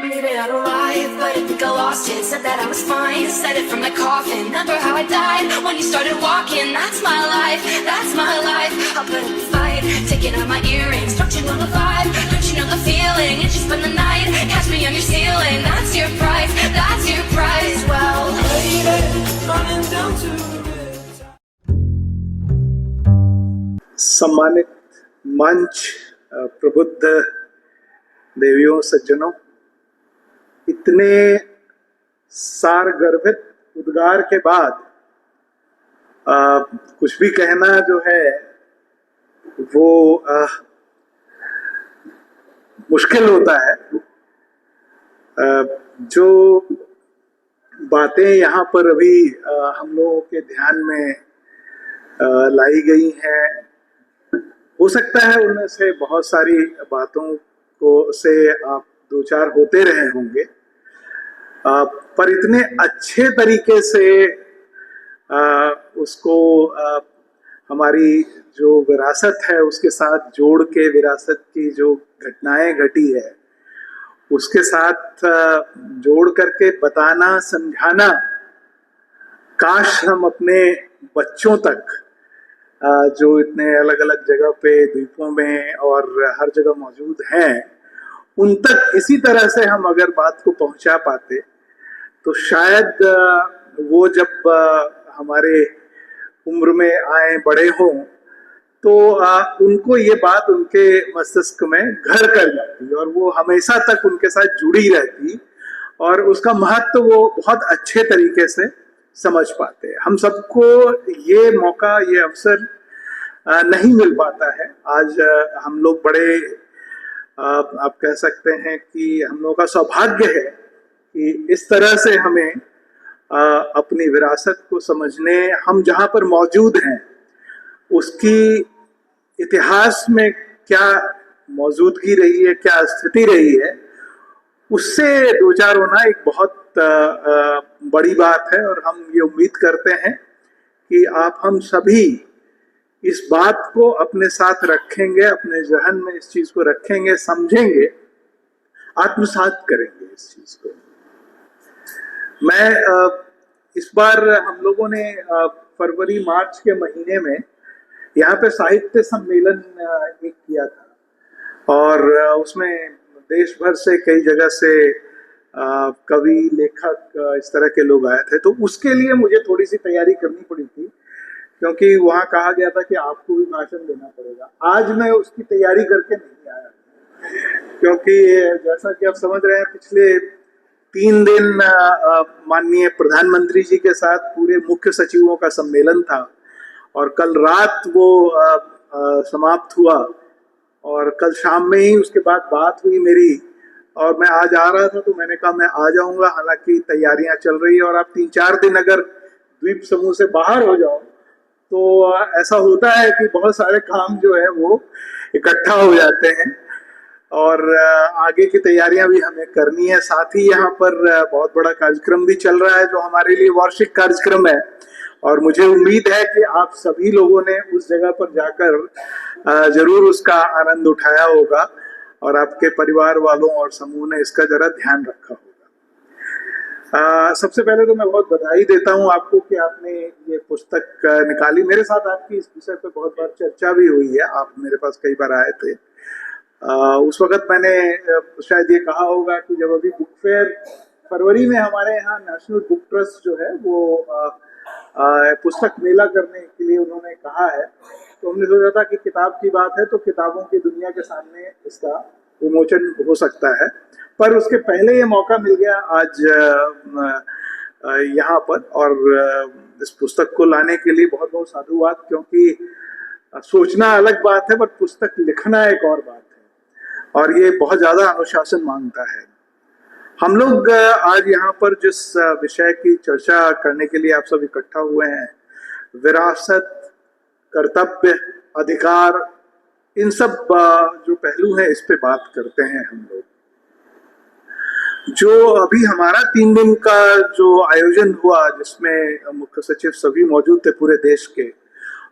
Maybe I'm alive, but I think I lost it. Said that I was fine, said it from the coffin. Remember how I died when you started walking. That's my life, that's my life. I'll put up a fight, taking out my earrings. Don't you know the vibe? Don't you know the feeling? And you spend the night, catch me on your ceiling. That's your price, that's your price. Well, lady, running down to सम्मानित मंच, प्रबुद्ध देवियों सज्जनों, इतने सारगर्भित उद्गार के बाद कुछ भी कहना जो है वो मुश्किल होता है। जो बातें यहाँ पर अभी हम लोगों के ध्यान में लाई गई हैं, हो सकता है उनमें से बहुत सारी बातों को से आप दो चार होते रहे होंगे, पर इतने अच्छे तरीके से उसको हमारी जो विरासत है उसके साथ जोड़ के, विरासत की जो घटनाएं घटी है उसके साथ जोड़ करके बताना, समझाना, काश हम अपने बच्चों तक जो इतने अलग अलग जगह पे, द्वीपों में और हर जगह मौजूद हैं, उन तक इसी तरह से हम अगर बात को पहुंचा पाते तो शायद वो जब हमारे उम्र में आए, बड़े हों, तो उनको ये बात उनके मस्तिष्क में घर कर जाती और वो हमेशा तक उनके साथ जुड़ी रहती और उसका महत्व वो बहुत अच्छे तरीके से समझ पाते हैं। हम सबको ये मौका, ये अवसर नहीं मिल पाता है। आज हम लोग बड़े, आप कह सकते हैं कि हम लोगों का सौभाग्य है कि इस तरह से हमें अपनी विरासत को समझने, हम जहाँ पर मौजूद हैं उसकी इतिहास में क्या मौजूदगी रही है, क्या स्थिति रही है, उससे दो चार होना एक बहुत बड़ी बात है। और हम ये उम्मीद करते हैं कि आप हम सभी इस बात को अपने साथ रखेंगे, अपने जहन में इस चीज को रखेंगे, समझेंगे, आत्मसात करेंगे इस चीज को। मैं इस बार हम लोगों ने फरवरी मार्च के महीने में यहाँ पे साहित्य सम्मेलन एक किया था और उसमें देश भर से, कई जगह से कवि, लेखक, इस तरह के लोग आए थे। तो उसके लिए मुझे थोड़ी सी तैयारी करनी पड़ी थी क्योंकि वहाँ कहा गया था कि आपको भी भाषण देना पड़ेगा। आज मैं उसकी तैयारी करके नहीं आया क्योंकि जैसा कि आप समझ रहे हैं, पिछले 3 दिन माननीय प्रधानमंत्री जी के साथ पूरे मुख्य सचिवों का सम्मेलन था और कल रात वो समाप्त हुआ और कल शाम में ही उसके बाद बात हुई मेरी और मैं आज आ रहा था तो मैंने कहा मैं आ जाऊंगा। हालांकि तैयारियां चल रही है और आप 3-4 दिन अगर द्वीप समूह से बाहर हो जाओ तो ऐसा होता है कि बहुत सारे काम जो है वो इकट्ठा हो जाते हैं और आगे की तैयारियां भी हमें करनी है। साथ ही यहाँ पर बहुत बड़ा कार्यक्रम भी चल रहा है जो हमारे लिए वार्षिक कार्यक्रम है और मुझे उम्मीद है कि आप सभी लोगों ने उस जगह पर जाकर जरूर उसका आनंद उठाया होगा और आपके परिवार वालों और समूह ने इसका जरा ध्यान रखा होगा। सबसे पहले तो मैं बहुत बधाई देता हूं आपको कि आपने ये पुस्तक निकाली। मेरे साथ आपकी इस विषय पे बहुत बार चर्चा भी हुई है, आप मेरे पास कई बार आए थे। उस वक्त मैंने शायद ये कहा होगा कि जब अभी बुक फेयर फरवरी में हमारे यहाँ नेशनल बुक ट्रस्ट जो है वो पुस्तक मेला करने के लिए उन्होंने कहा है, तो हमने सोचा था कि किताब की बात है तो किताबों की दुनिया के सामने इसका विमोचन हो सकता है, पर उसके पहले ये मौका मिल गया आज यहाँ पर। और इस पुस्तक को लाने के लिए बहुत बहुत साधुवाद, क्योंकि सोचना अलग बात है पर पुस्तक लिखना एक और बात है और ये बहुत ज्यादा अनुशासन मांगता है। हम लोग आज यहाँ पर जिस विषय की चर्चा करने के लिए आप सब इकट्ठा हुए हैं, विरासत, कर्तव्य, अधिकार, इन सब जो पहलू हैं इस पे बात करते हैं हम लोग। जो अभी हमारा 3 दिन का जो आयोजन हुआ जिसमें मुख्य सचिव सभी मौजूद थे पूरे देश के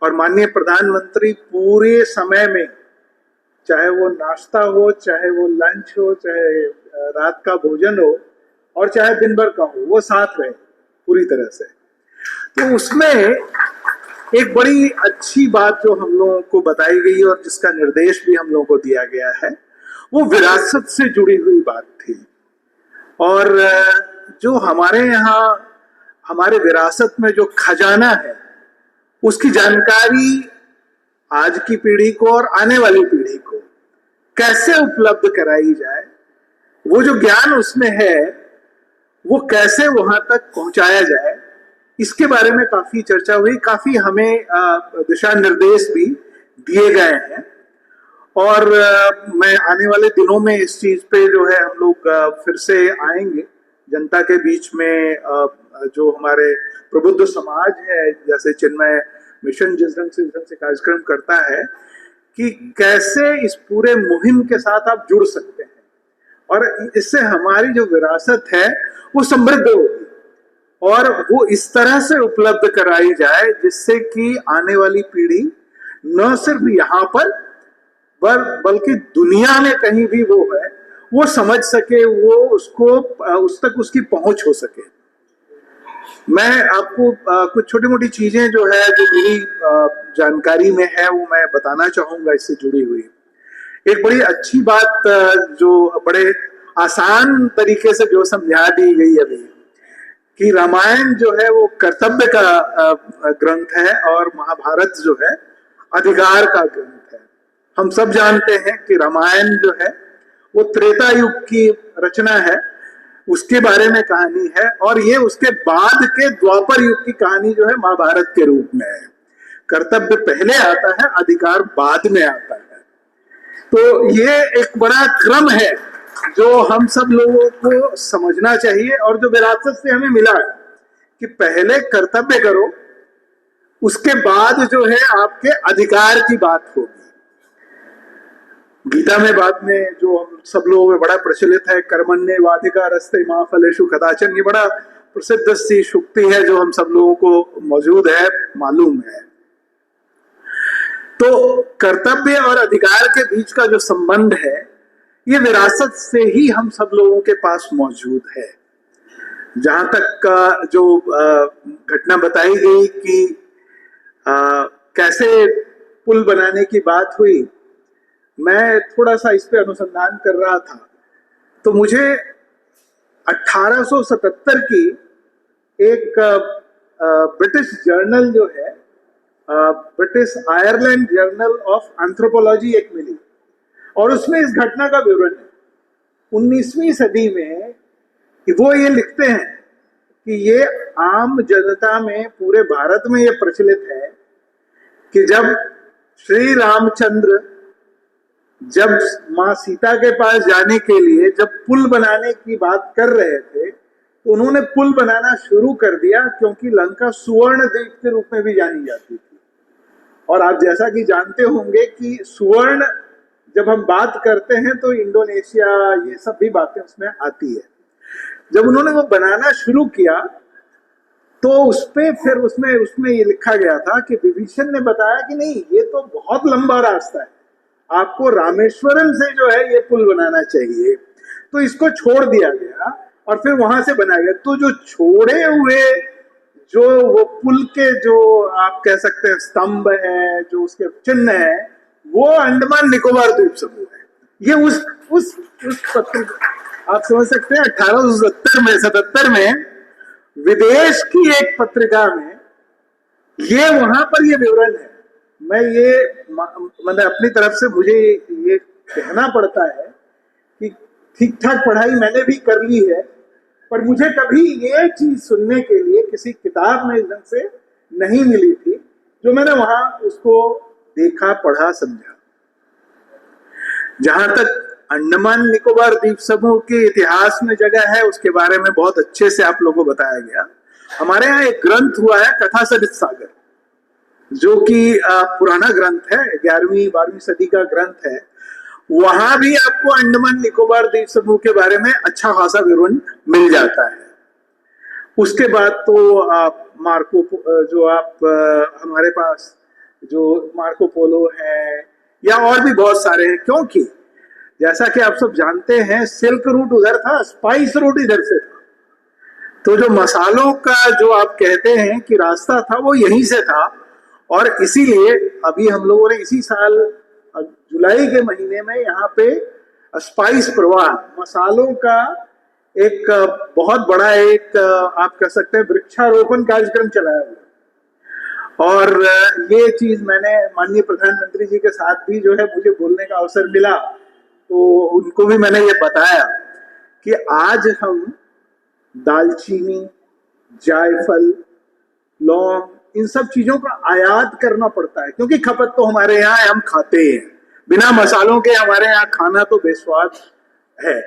और माननीय प्रधानमंत्री पूरे समय में, चाहे वो नाश्ता हो, चाहे वो लंच हो, चाहे रात का भोजन हो और चाहे दिन भर का हो, वो साथ रहे पूरी तरह से। तो उसमें एक बड़ी अच्छी बात जो हम लोगों को बताई गई और जिसका निर्देश भी हम लोगों को दिया गया है, वो विरासत से जुड़ी हुई बात थी। और जो हमारे यहाँ हमारे विरासत में जो खजाना है, उसकी जानकारी आज की पीढ़ी को और आने वाली पीढ़ी को कैसे उपलब्ध कराई जाए, वो जो ज्ञान उसमें है वो कैसे वहां तक पहुंचाया जाए, इसके बारे में काफी चर्चा हुई, काफी हमें दिशा निर्देश भी दिए गए हैं। और मैं आने वाले दिनों में इस चीज पे जो है हम लोग फिर से आएंगे जनता के बीच में। जो हमारे प्रबुद्ध समाज है, जैसे चिन्मय मिशन जिस ढंग से कार्यक्रम करता है, कि कैसे इस पूरे मुहिम के साथ आप जुड़ सकते हैं और इससे हमारी जो विरासत है वो समृद्ध होगी और वो इस तरह से उपलब्ध कराई जाए जिससे कि आने वाली पीढ़ी न सिर्फ यहाँ पर बल्कि दुनिया में कहीं भी वो है वो समझ सके, वो उसको उस तक उसकी पहुंच हो सके। मैं आपको कुछ छोटी मोटी चीजें जो है जो मेरी जानकारी में है वो मैं बताना चाहूंगा इससे जुड़ी हुई। एक बड़ी अच्छी बात जो बड़े आसान तरीके से जो समझा दी गई अभी, कि रामायण जो है वो कर्तव्य का ग्रंथ है और महाभारत जो है अधिकार का ग्रंथ है। हम सब जानते हैं कि रामायण जो है वो त्रेता युग की रचना है, उसके बारे में कहानी है, और ये उसके बाद के द्वापर युग की कहानी जो है महाभारत के रूप में है। कर्तव्य पहले आता है, अधिकार बाद में आता है। तो ये एक बड़ा क्रम है जो हम सब लोगों को समझना चाहिए और जो विरासत से हमें मिला है कि पहले कर्तव्य करो, उसके बाद जो है आपके अधिकार की बात होगी। गीता में बाद में जो हम सब लोगों में बड़ा प्रचलित है, कर्मण्येवाधिकारस्ते मा फलेषु कदाचन, ये बड़ा प्रसिद्ध सी शुक्ति है जो हम सब लोगों को मौजूद है, मालूम है। तो कर्तव्य और अधिकार के बीच का जो संबंध है ये विरासत से ही हम सब लोगों के पास मौजूद है। जहां तक का जो घटना बताई गई कि कैसे पुल बनाने की बात हुई, मैं थोड़ा सा इस पे अनुसंधान कर रहा था तो मुझे 1877 की एक ब्रिटिश जर्नल जो है, British Ireland journal of anthropology एक मिली और उसमें इस घटना का विवरण है। 19वीं सदी में वो ये लिखते हैं कि ये आम जनता में पूरे भारत में ये प्रचलित है कि जब श्री रामचंद्र जब माँ सीता के पास जाने के लिए जब पुल बनाने की बात कर रहे थे तो उन्होंने पुल बनाना शुरू कर दिया, क्योंकि लंका सुवर्ण द्वीप के रूप में भी जानी जाती थी। और आप जैसा कि जानते होंगे कि सुवर्ण जब हम बात करते हैं तो इंडोनेशिया ये सब भी बातें उसमें आती है। जब उन्होंने वो बनाना शुरू किया तो उसपे फिर उसमें ये लिखा गया था कि विभीषण ने बताया कि नहीं, ये तो बहुत लंबा रास्ता है, आपको रामेश्वरम से जो है ये पुल बनाना चाहिए। तो इसको छोड़ दिया गया और फिर वहां से बनाया गया। तो जो छोड़े हुए जो वो पुल के जो आप कह सकते हैं स्तंभ है, जो उसके चिन्ह है, वो अंडमान निकोबार द्वीप समूह है। ये उस पत्र आप समझ सकते हैं 1877 में विदेश की एक पत्रिका में ये वहां पर ये विवरण है। मैं ये मतलब अपनी तरफ से मुझे ये कहना पड़ता है कि ठीक ठाक पढ़ाई मैंने भी कर ली है, पर मुझे कभी ये चीज सुनने के लिए किसी किताब में इस ढंग से नहीं मिली थी जो मैंने वहां उसको देखा, पढ़ा, समझा। जहां तक अंडमान निकोबार द्वीप समूह के इतिहास में जगह है उसके बारे में बहुत अच्छे से आप लोगों को बताया गया। हमारे यहाँ एक ग्रंथ हुआ है कथा सरित सागर, जो कि पुराना ग्रंथ है, 11वीं-12वीं सदी का ग्रंथ है। वहां भी आपको अंडमान निकोबार द्वीप समूह के बारे में अच्छा खासा विवरण मिल जाता है। उसके बाद तो आप मार्को जो आप हमारे पास जो मार्को पोलो है या और भी बहुत सारे हैं, क्योंकि जैसा कि आप सब जानते हैं सिल्क रूट उधर था, स्पाइस रूट इधर से था। तो जो मसालों का जो आप कहते हैं कि रास्ता था वो यहीं से था। और इसीलिए अभी हम लोगों ने इसी साल जुलाई के महीने में यहाँ पे स्पाइस प्रवाह, मसालों का एक बहुत बड़ा एक आप कह सकते हैं वृक्षारोपण कार्यक्रम चलाया हुआ। और ये चीज मैंने माननीय प्रधानमंत्री जी के साथ भी जो है मुझे बोलने का अवसर मिला, तो उनको भी मैंने ये बताया कि आज हम दालचीनी, जायफल, लौंग, इन सब चीजों का आयात करना पड़ता है, क्योंकि खपत तो हमारे यहाँ है, हम खाते हैं। बिना मसालों के हमारे यहाँ खाना तो बेस्वाद है,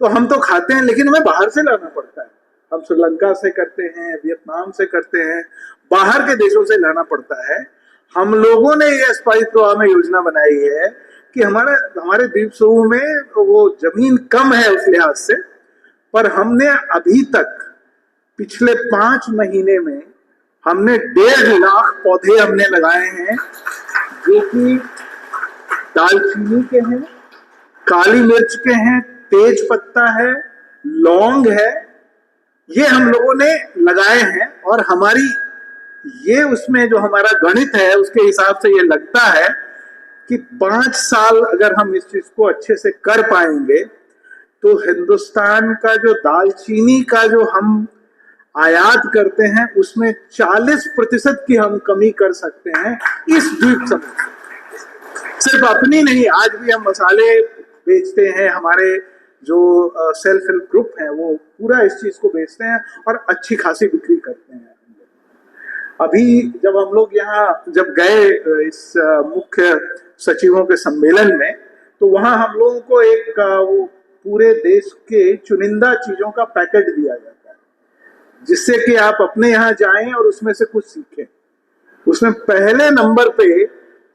तो हम तो खाते हैं, लेकिन हमें बाहर से लाना पड़ता है। हम श्रीलंका से करते हैं, वियतनाम से करते हैं, बाहर के देशों से लाना पड़ता है। हम लोगों ने ये स्पाइस प्रवाह में योजना बनाई है कि हमारे द्वीप समूह में वो जमीन कम है उस लिहाज से, पर हमने अभी तक पिछले 5 महीने में हमने 1.5 लाख पौधे हमने लगाए हैं, जो कि दालचीनी के हैं, काली मिर्च के हैं, तेज पत्ता है, लौंग है, ये हम लोगों ने लगाए हैं। और हमारी ये उसमें जो हमारा गणित है उसके हिसाब से ये लगता है कि 5 साल अगर हम इस चीज को अच्छे से कर पाएंगे तो हिंदुस्तान का जो दालचीनी का जो हम आयात करते हैं उसमें 40% की हम कमी कर सकते हैं इस द्वीप समूह से। सिर्फ अपनी नहीं, आज भी हम मसाले बेचते हैं, हमारे जो सेल्फ हेल्प ग्रुप हैं वो पूरा इस चीज को बेचते हैं और अच्छी खासी बिक्री करते हैं। अभी जब हम लोग यहाँ जब गए इस मुख्य सचिवों के सम्मेलन में, तो वहां हम लोगों को एक वो पूरे देश के चुनिंदा चीजों का पैकेट दिया जाता है, जिससे कि आप अपने यहाँ जाएं और उसमें से कुछ सीखें। उसमें पहले नंबर पे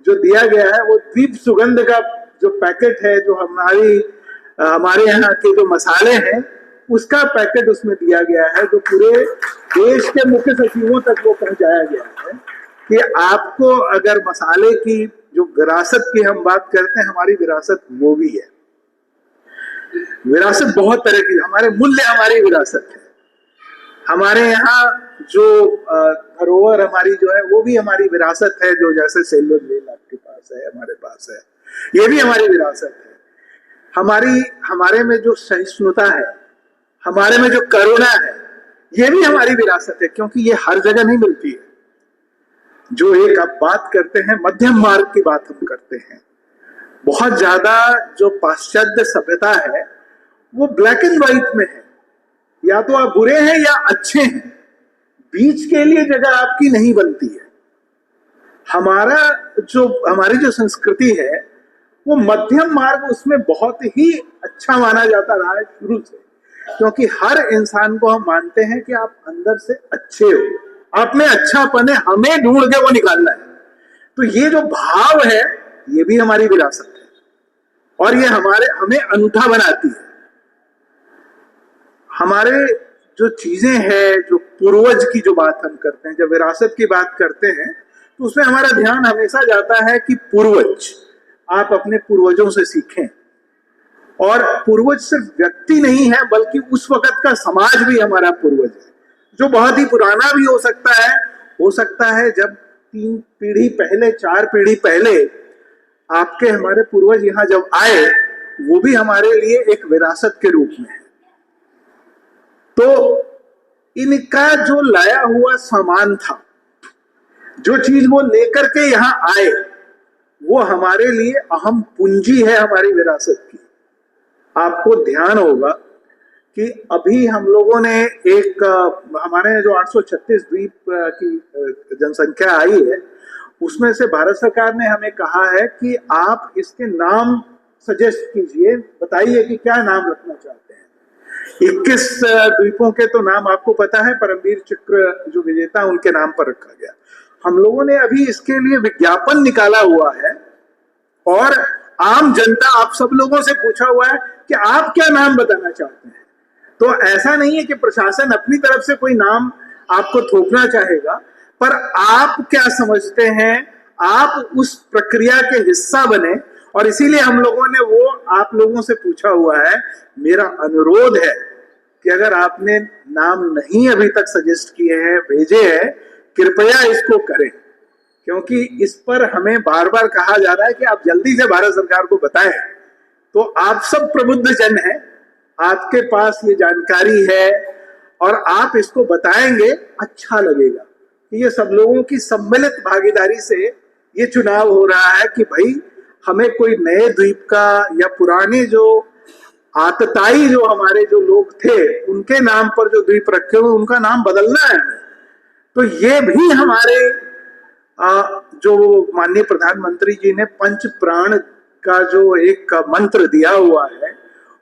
जो दिया गया है वो दीप सुगंध का जो पैकेट है, जो हमारे यहाँ के जो मसाले हैं उसका पैकेट उसमें दिया गया है, जो पूरे देश के मुख्य सचिवों तक वो पहुंचाया गया है कि आपको अगर मसाले की जो विरासत की हम बात करते हैं, हमारी विरासत वो भी है। विरासत बहुत तरह की, हमारे मूल्य हमारी विरासत है। हमारे यहाँ जो धरोहर हमारी जो है वो भी हमारी विरासत है, जो जैसे सेल्वर जेल आपके पास है, हमारे पास है, ये भी हमारी विरासत है। हमारे में जो सहिष्णुता है, हमारे में जो करुणा है, ये भी हमारी विरासत है, क्योंकि ये हर जगह नहीं मिलती है। जो एक आप बात करते हैं मध्यम मार्ग की बात हम करते हैं, बहुत ज्यादा जो पाश्चात्य सभ्यता है वो ब्लैक एंड व्हाइट में है, या तो आप बुरे हैं या अच्छे हैं, बीच के लिए जगह आपकी नहीं बनती है। हमारी जो संस्कृति है वो मध्यम मार्ग उसमें बहुत ही अच्छा माना जाता रहा है शुरू से, क्योंकि हर इंसान को हम मानते हैं कि आप अंदर से अच्छे हो, आप में अच्छापन है, हमें ढूंढ के वो निकालना है। तो ये जो भाव है ये भी हमारी विरासत है, और ये हमें अनूठा बनाती है। हमारे जो चीजें हैं, जो पूर्वज की जो बात हम करते हैं, जब विरासत की बात करते हैं तो उसमें हमारा ध्यान हमेशा जाता है कि पूर्वज, आप अपने पूर्वजों से सीखें। और पूर्वज सिर्फ व्यक्ति नहीं है, बल्कि उस वक्त का समाज भी हमारा पूर्वज है, जो बहुत ही पुराना भी हो सकता है जब 3 पीढ़ी पहले, 4 पीढ़ी पहले आपके हमारे पूर्वज यहाँ जब आए, वो भी हमारे लिए एक विरासत के रूप में है। तो इनका जो लाया हुआ सामान था, जो चीज वो लेकर के यहाँ आए, वो हमारे लिए अहम पूंजी है हमारी विरासत की। आपको ध्यान होगा कि अभी हम लोगों ने हमारे जो 836 द्वीप की जनसंख्या आई है, उसमें से भारत सरकार ने हमें कहा है कि आप इसके नाम सजेस्ट कीजिए, बताइए कि क्या नाम रखना चाहते हैं। 21 द्वीपों के तो नाम आपको पता है, परमवीर चक्र जो विजेता उनके नाम पर रखा गया। हम लोगों ने अभी इसके लिए विज्ञापन निकाला हुआ है और आम जनता, आप सब लोगों से पूछा हुआ है कि आप क्या नाम बताना चाहते हैं। तो ऐसा नहीं है कि प्रशासन अपनी तरफ से कोई नाम आपको थोपना चाहेगा, पर आप क्या समझते हैं, आप उस प्रक्रिया के हिस्सा बने और इसीलिए हम लोगों ने वो आप लोगों से पूछा हुआ है। मेरा अनुरोध है कि अगर आपने नाम नहीं अभी तक सजेस्ट किए हैं, भेजे हैं, कृपया इसको करें, क्योंकि इस पर हमें बार बार कहा जा रहा है कि आप जल्दी से भारत सरकार को बताएं। तो आप सब प्रबुद्ध जन हैं, आपके पास ये जानकारी है और आप इसको बताएंगे, अच्छा लगेगा कि ये सब लोगों की सम्मिलित भागीदारी से ये चुनाव हो रहा है कि भाई हमें कोई नए द्वीप का या पुराने जो आतताई जो हमारे जो लोग थे उनके नाम पर जो द्वीप रखे हुए उनका नाम बदलना है। तो ये भी हमारे जो माननीय प्रधानमंत्री जी ने पंच प्राण का जो एक मंत्र दिया हुआ है,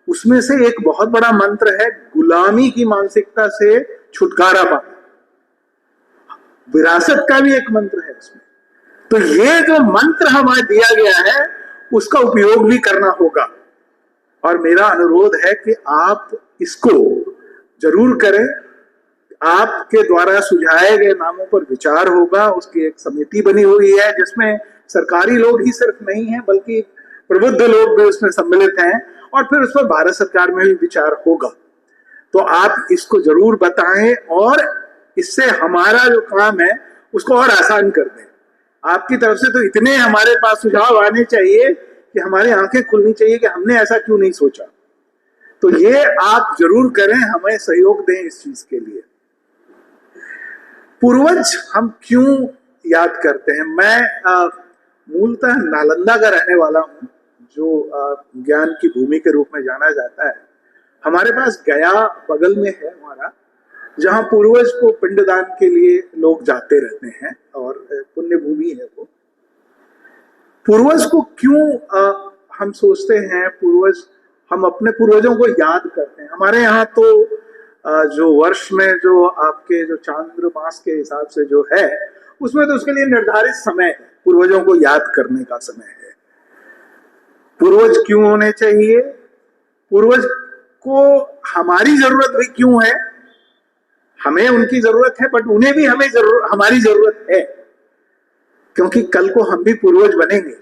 उसमें से एक बहुत बड़ा मंत्र है गुलामी की मानसिकता से छुटकारा पाना। विरासत का भी एक मंत्र है इसमें। तो ये जो मंत्र हमें दिया गया है उसका उपयोग भी करना होगा, और मेरा अनुरोध है कि आप इसको जरूर करें। आपके द्वारा सुझाए गए नामों पर विचार होगा, उसकी एक समिति बनी हुई है जिसमें सरकारी लोग ही सिर्फ नहीं हैं बल्कि प्रबुद्ध लोग भी उसमें सम्मिलित हैं, और फिर उस पर भारत सरकार में भी विचार होगा। तो आप इसको जरूर बताएं और इससे हमारा जो काम है उसको और आसान कर दें। आपकी तरफ से तो इतने हमारे पास सुझाव आने चाहिए कि हमारी आंखें खुलनी चाहिए कि हमने ऐसा क्यों नहीं सोचा। तो ये आप जरूर करें, हमें सहयोग दें इस चीज के लिए। पूर्वज हम क्यों याद करते हैं? मैं मूलतः नालंदा का रहने वाला हूं, जो ज्ञान की भूमि के रूप में जाना जाता है। हमारे पास गया बगल में है हमारा, जहां पूर्वज को पिंडदान के लिए लोग जाते रहते हैं और पुण्य भूमि है वो। पूर्वज को क्यों हम सोचते हैं, पूर्वज, हम अपने पूर्वजों को याद करते हैं। हमारे यहाँ तो जो वर्ष में जो आपके जो चांद्र मास के हिसाब से जो है उसमें तो उसके लिए निर्धारित समय है, पूर्वजों को याद करने का समय है। पूर्वज क्यों होने चाहिए? पूर्वज को हमारी जरूरत भी क्यों है? हमें उनकी जरूरत है, बट उन्हें भी हमारी जरूरत है, क्योंकि कल को हम भी पूर्वज बनेंगे।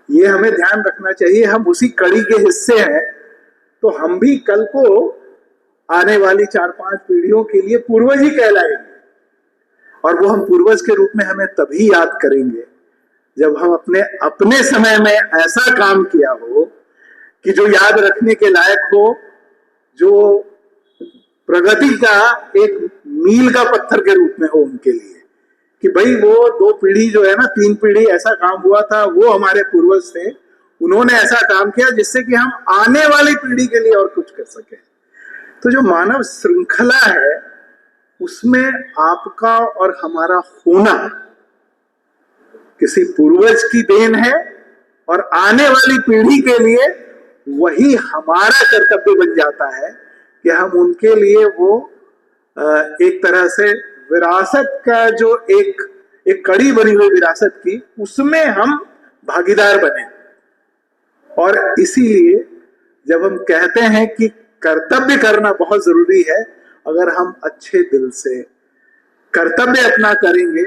ये हमें ध्यान रखना चाहिए। हम उसी कड़ी के हिस्से हैं, तो हम भी कल को आने वाली 4-5 पीढ़ियों के लिए पूर्वज ही कहलाएंगे। और वो हम पूर्वज के रूप में हमें तभी याद करेंगे जब हम अपने समय में ऐसा काम किया हो कि जो याद रखने के लायक हो, जो प्रगति का एक मील का पत्थर के रूप में हो उनके लिए, कि भाई वो 2 पीढ़ी जो है ना, 3 पीढ़ी ऐसा काम हुआ था, वो हमारे पूर्वज थे, उन्होंने ऐसा काम किया जिससे कि हम आने वाली पीढ़ी के लिए और कुछ कर सके। तो जो मानव श्रृंखला है उसमें आपका और हमारा होना किसी पूर्वज की देन है, और आने वाली पीढ़ी के लिए वही हमारा कर्तव्य बन जाता है कि हम उनके लिए वो एक तरह से विरासत का जो एक कड़ी बनी हुई विरासत की, उसमें हम भागीदार बने। और इसीलिए जब हम कहते हैं कि कर्तव्य करना बहुत जरूरी है, अगर हम अच्छे दिल से कर्तव्य अपना करेंगे,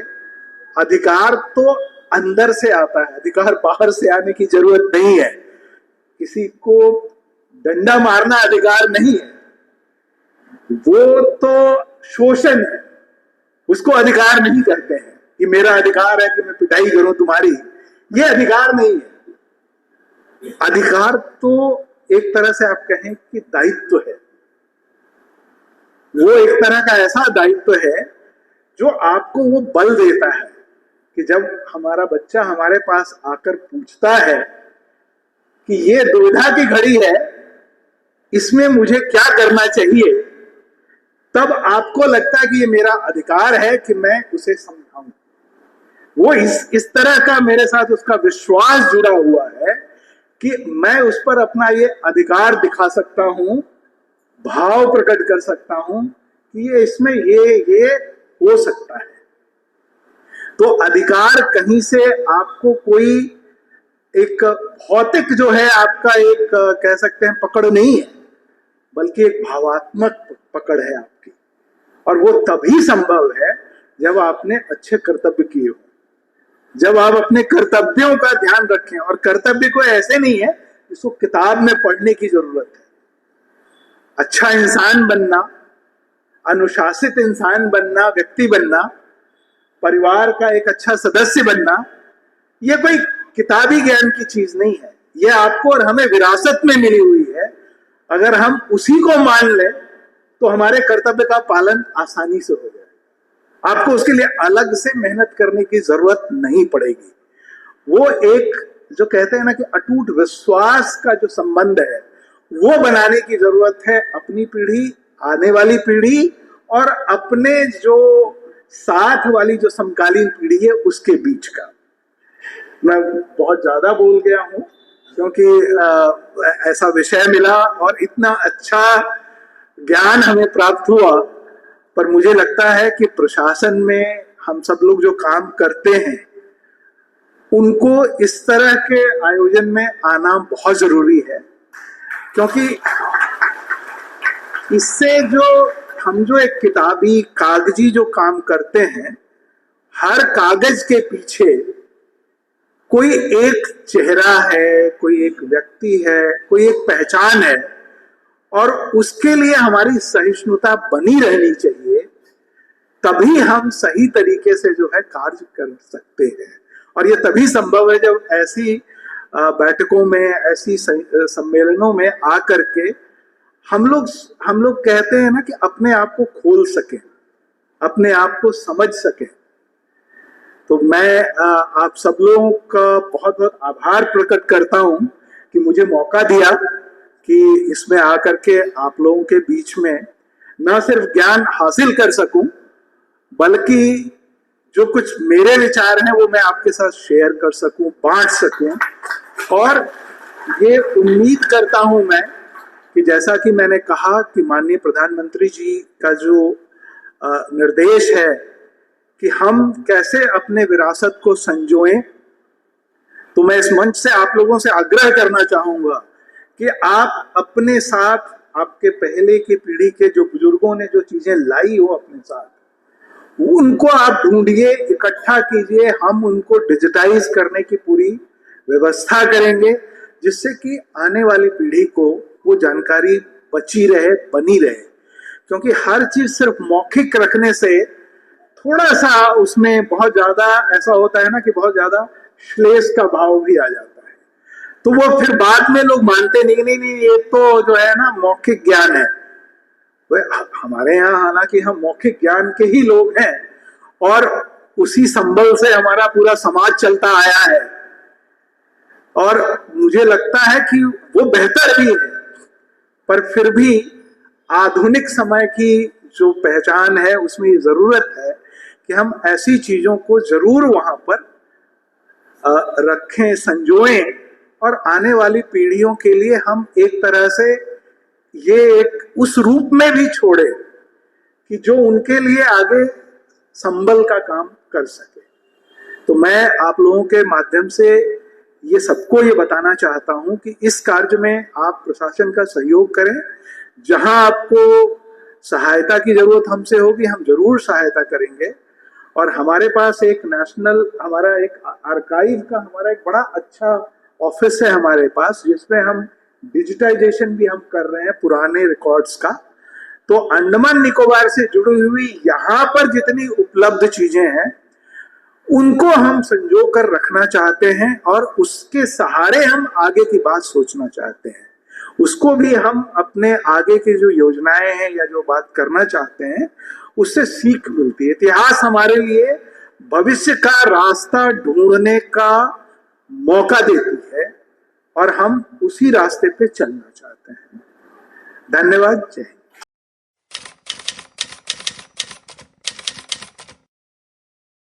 अधिकार तो अंदर से आता है, अधिकार बाहर से आने की जरूरत नहीं है। किसी को डंडा मारना अधिकार नहीं है, वो तो शोषण है, उसको अधिकार नहीं कहते हैं कि मेरा अधिकार है कि मैं पिटाई करूं तुम्हारी। ये अधिकार नहीं है। अधिकार तो एक तरह से आप कहें कि दायित्व है। वो एक तरह का ऐसा दायित्व है जो आपको वो बल देता है कि जब हमारा बच्चा हमारे पास आकर पूछता है कि ये दुविधा की घड़ी है, इसमें मुझे क्या करना चाहिए, तब आपको लगता है कि ये मेरा अधिकार है कि मैं उसे समझाऊं। वो इस तरह का मेरे साथ उसका विश्वास जुड़ा हुआ है कि मैं उस पर अपना ये अधिकार दिखा सकता हूं, भाव प्रकट कर सकता हूं कि ये इसमें ये हो सकता है। तो अधिकार कहीं से आपको कोई एक भौतिक जो है आपका एक कह सकते हैं पकड़ नहीं है, बल्कि एक भावात्मक पकड़ है आपकी। और वो तभी संभव है जब आपने अच्छे कर्तव्य किए हो। जब आप अपने कर्तव्यों का ध्यान रखें, और कर्तव्य कोई ऐसे नहीं है जिसको किताब में पढ़ने की जरूरत है। अच्छा इंसान बनना, अनुशासित इंसान बनना, व्यक्ति बनना, परिवार का एक अच्छा सदस्य बनना, यह कोई किताबी ज्ञान की चीज नहीं है। यह आपको और हमें विरासत में मिली हुई है। अगर हम उसी को मान लें तो हमारे कर्तव्य का पालन आसानी से हो जाए। आपको उसके लिए अलग से मेहनत करने की जरूरत नहीं पड़ेगी। वो एक जो कहते हैं ना कि अटूट विश्वास का जो संबंध है, वो बनाने की जरूरत है अपनी पीढ़ी, आने वाली पीढ़ी और अपने जो साथ वाली जो समकालीन पीढ़ी है उसके बीच का। मैं बहुत ज्यादा बोल गया हूं क्योंकि ऐसा विषय मिला और इतना अच्छा ज्ञान हमें प्राप्त हुआ। पर मुझे लगता है कि प्रशासन में हम सब लोग जो काम करते हैं उनको इस तरह के आयोजन में आना बहुत जरूरी है, क्योंकि इससे हम जो एक किताबी कागजी जो काम करते हैं, हर कागज के पीछे कोई एक चेहरा है, कोई एक व्यक्ति है, कोई एक पहचान है, और उसके लिए हमारी सहिष्णुता बनी रहनी चाहिए। तभी हम सही तरीके से जो है कार्य कर सकते हैं। और ये तभी संभव है जब ऐसी बैठकों में, ऐसी सम्मेलनों में आकर के हम लोग कहते हैं ना कि अपने आप को खोल सके, अपने आप को समझ सके। तो मैं आप सब लोगों का बहुत बहुत आभार प्रकट करता हूं कि मुझे मौका दिया कि इसमें आकर के आप लोगों के बीच में न सिर्फ ज्ञान हासिल कर सकूं, बल्कि जो कुछ मेरे विचार हैं वो मैं आपके साथ शेयर कर सकूं, बांट सकूं। और ये उम्मीद करता हूं मैं कि जैसा कि मैंने कहा कि माननीय प्रधानमंत्री जी का जो निर्देश है कि हम कैसे अपने विरासत को संजोएं, तो मैं इस मंच से आप लोगों से आग्रह करना चाहूंगा कि आप अपने साथ, आपके पहले की पीढ़ी के जो बुजुर्गों ने जो चीजें लाई हो अपने साथ, उनको आप ढूंढिए, इकट्ठा कीजिए। हम उनको डिजिटाइज करने की पूरी व्यवस्था करेंगे, जिससे कि आने वाली पीढ़ी को वो जानकारी बची रहे, बनी रहे। क्योंकि हर चीज सिर्फ मौखिक रखने से थोड़ा सा उसमें बहुत ज्यादा ऐसा होता है ना कि बहुत ज्यादा श्लेष का भाव भी आ जाता है। तो वो फिर बाद में लोग मानते नहीं, ये तो जो है ना मौखिक ज्ञान है। हमारे यहाँ हालांकि हम मौखिक ज्ञान के ही लोग हैं और उसी संबल से हमारा पूरा समाज चलता आया है, और मुझे लगता है कि वो बेहतर भी है। पर फिर भी आधुनिक समय की जो पहचान है उसमें जरूरत है कि हम ऐसी चीजों को जरूर वहां पर रखें, संजोएं, और आने वाली पीढ़ियों के लिए हम एक तरह से ये एक उस रूप में भी छोड़े कि जो उनके लिए आगे संबल का काम कर सके। तो मैं आप लोगों के माध्यम से ये सबको ये बताना चाहता हूं कि इस कार्य में आप प्रशासन का सहयोग करें। जहां आपको सहायता की जरूरत हमसे होगी, हम जरूर सहायता करेंगे। और हमारे पास एक नेशनल, हमारा एक आर्काइव का हमारा एक बड़ा अच्छा ऑफिस है हमारे पास, जिसमें हम डिजिटाइजेशन भी हम कर रहे हैं पुराने रिकॉर्ड्स का। तो अंडमान निकोबार से जुड़ी हुई यहाँ पर जितनी उपलब्ध चीजें हैं उनको हम संजो कर रखना चाहते हैं, और उसके सहारे हम आगे की बात सोचना चाहते हैं। उसको भी हम अपने आगे की जो योजनाएं हैं या जो बात करना चाहते हैं उससे सीख मिलती है। इतिहास हमारे लिए भविष्य का रास्ता ढूंढने का मौका देती है, और हम उसी रास्ते पे चलना चाहते हैं। धन्यवाद। जय हिंद।